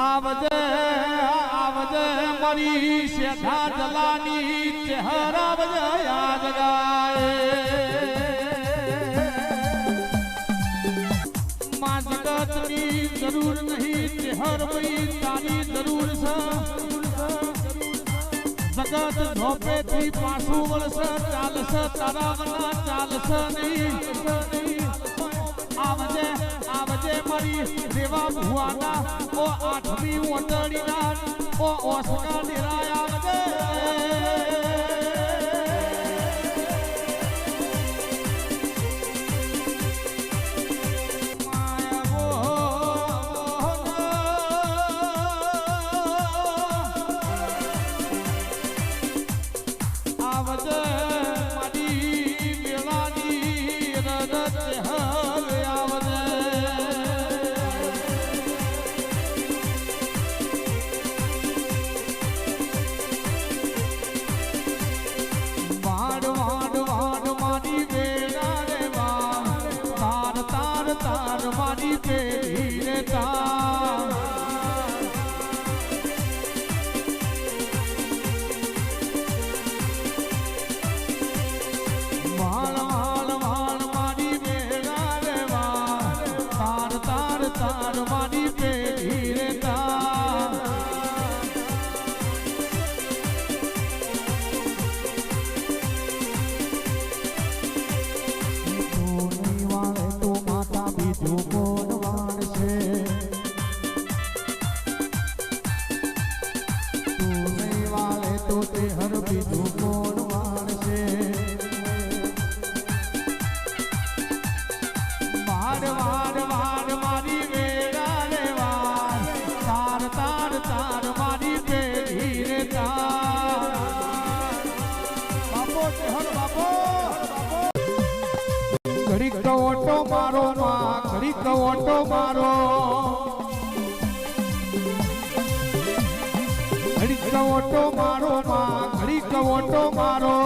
આવજે આવજે મારી શેઠા જલાની ચહેર આવજે યાદ ગાય માં જગતની જરૂર નહીં ચહેર ભાઈ તારી જરૂર છે જગત ઝોપેથી પાછું વળશે ચાલશે તારા વના ચાલશે નહીં આવજે આવજે મારી દેવા ભુવાના ઓ આઠમી ઓટડીના ઓ ઓસકા નિરાય આવજે તાર મારી પેઢી રે તાર વાળ વાળ વાળ મારી બેડા રે વાળ તાર તાર તાર મારી પેઢી રે તાર બીજું કોણ વાળશે તું નહીં વાળે તો તે હર બીજું કોણ વાળશે વાડ વાડ વાડ મારી વેડા રે વાડ તાર તાર તાર મારી પેઢી રે તાર બાપો તે હર બાપો ઘડીક ઓટો મારો માં ઘડીક ઓટો મારો ઘડીક ઓટો મારો માં ઘડીક ઓટો મારો